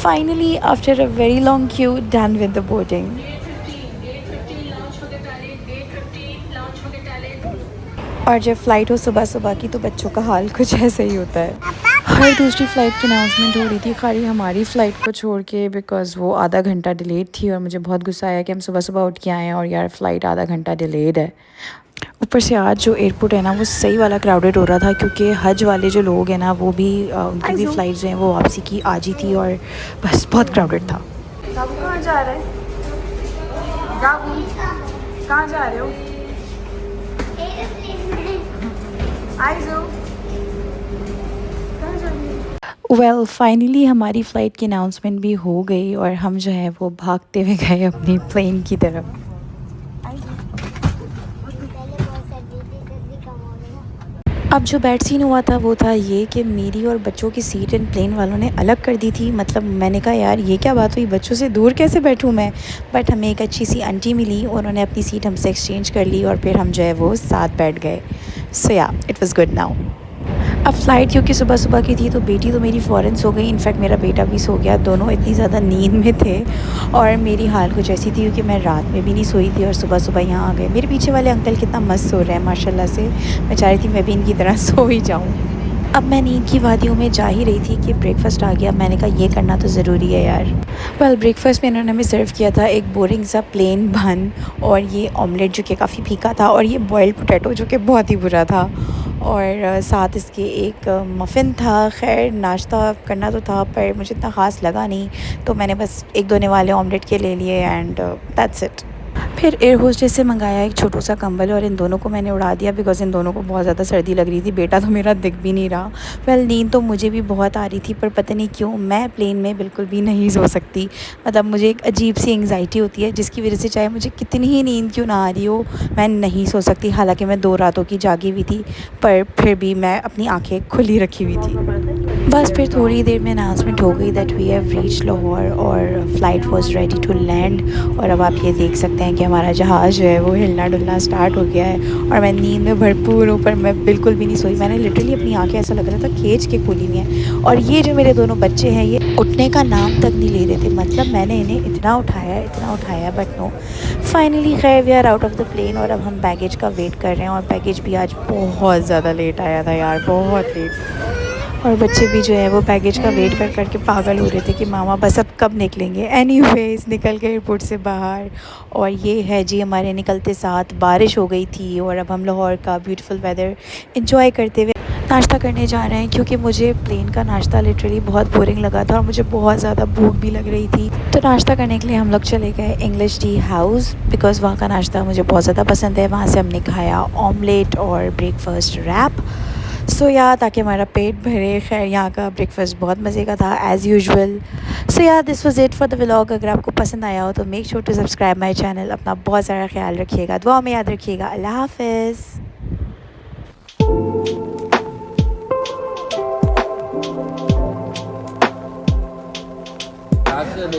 Finally, after a very long queue, done with the boarding. और जब flight हो सुबह सुबह की तो बच्चों का हाल कुछ ऐसा ही होता है। हर दूसरी फ़्लाइट की अनाउंसमेंट हो रही थी खाली हमारी फ़्लाइट को छोड़ के, बिकॉज़ वो आधा घंटा डिलेड थी और मुझे बहुत गुस्सा आया कि हम सुबह सुबह उठ के आए हैं और यार फ़्लाइट आधा घंटा डिलेड है। ऊपर से आज जो एयरपोर्ट है ना वो सही वाला क्राउडेड हो रहा था, क्योंकि हज वाले जो लोग हैं ना वो भी उनकी भी फ़्लाइट जो हैं वो वापसी की आज ही थी और बस बहुत क्राउडेड था। बाबू कहाँ जा रहे हैं? बाबू कहाँ जा रहे हो? आइज़ो कहाँ जा रही हो? वेल फाइनली हमारी फ़्लाइट की अनाउंसमेंट भी हो गई और हम जो है वो भागते हुए गए अपनी प्लेन की तरफ। अब जो बैड सीन हुआ था वो था ये कि मेरी और बच्चों की सीट इन प्लेन वालों ने अलग कर दी थी। मतलब मैंने कहा यार ये क्या बात हुई, बच्चों से दूर कैसे बैठूं मैं। बट हमें एक अच्छी सी आंटी मिली, उन्होंने अपनी सीट हमसे एक्सचेंज कर ली और फिर हम जो है वो साथ बैठ गए। सो या इट वाज़ गुड नाउ। अब फ़्लाइट क्योंकि सुबह सुबह की थी तो बेटी तो मेरी फ़ौरन सो गई, इनफैक्ट मेरा बेटा भी सो गया। दोनों इतनी ज़्यादा नींद में थे और मेरी हाल कुछ ऐसी थी क्योंकि मैं रात में भी नहीं सोई थी और सुबह सुबह यहाँ आ गए। मेरे पीछे वाले अंकल कितना मस्त सो रहे हैं माशाल्लाह से, मैं चाह रही थी मैं भी इनकी तरह सो ही जाऊँ। अब मैं नींद की वादियों में जा ही रही थी कि ब्रेकफ़ास्ट आ गया। मैंने कहा ये करना तो ज़रूरी है यार। वेल ब्रेकफ़ास्ट में इन्होंने हमें सर्व किया था एक बोरिंग सा प्लेन बन और ये ऑमलेट जो कि काफ़ी फीका था और ये बॉइल्ड पोटैटो जो कि बहुत ही बुरा था और साथ इसके एक मफ़िन था। खैर नाश्ता करना तो था पर मुझे इतना ख़ास लगा नहीं, तो मैंने बस एक दोने वाले ऑमलेट के ले लिए एंड दैट्स इट। फिर एयर होस्टेस से मंगाया एक छोटू सा कंबल और इन दोनों को मैंने उड़ा दिया बिकॉज़ इन दोनों को बहुत ज़्यादा सर्दी लग रही थी। बेटा तो मेरा दिख भी नहीं रहा। वेल नींद तो मुझे भी बहुत आ रही थी पर पता नहीं क्यों मैं प्लेन में बिल्कुल भी नहीं सो सकती। मतलब मुझे एक अजीब सी एंग्ज़ायटी होती है जिसकी वजह से चाहे मुझे कितनी ही नींद क्यों ना आ रही हो मैं नहीं सो सकती। हालाँकि मैं 2 रातों की जागी हुई थी पर फिर भी मैं अपनी आँखें खुली रखी हुई थी। बस फिर थोड़ी देर में अनाउंसमेंट हो गई that we have reached Lahore और flight was ready to land. और अब आप ये देख सकते हैं कि हमारा जहाज़ जो है वो हिलना डुलना स्टार्ट हो गया है और मैं नींद में भरपूर हूँ पर मैं बिल्कुल भी नहीं सोई। मैंने लिटरली अपनी आंखें ऐसा लग रहा था खींच के खोली हुई हैं और ये जो मेरे दोनों बच्चे हैं ये उठने का नाम तक नहीं ले रहे थे। मतलब मैंने इन्हें इतना उठाया बट नो। फाइनली खैर we are out of the plane और अब हम बैगेज का वेट कर रहे हैं और बैगेज भी आज बहुत ज़्यादा लेट आया था यार, बहुत लेट। और बच्चे भी जो है वो बैगेज का वेट कर कर के पागल हो रहे थे कि मामा बस अब कब निकलेंगे। एनीवेज निकल गए एयरपोर्ट से बाहर और ये है जी हमारे निकलते साथ बारिश हो गई थी और अब हम लाहौर का ब्यूटीफुल वेदर एंजॉय करते हुए नाश्ता करने जा रहे हैं, क्योंकि मुझे प्लेन का नाश्ता लिटरली बहुत बोरिंग लगा था और मुझे बहुत ज़्यादा भूख भी लग रही थी। तो नाश्ता करने के लिए हम लोग चले गए इंग्लिश टी हाउस बिकॉज़ वहाँ का नाश्ता मुझे बहुत ज़्यादा पसंद है। वहाँ से हमने खाया ऑमलेट और ब्रेकफास्ट रैप। सो या ताकि हमारा पेट भरे। खैर यहाँ का ब्रेकफास्ट बहुत मज़े का था as usual. So yeah this was it for the vlog. अगर आपको पसंद आया हो तो make sure to subscribe my channel. अपना बहुत सारा ख्याल रखिएगा, दुआ में याद रखिएगा। अल्लाह हाफ़िज़।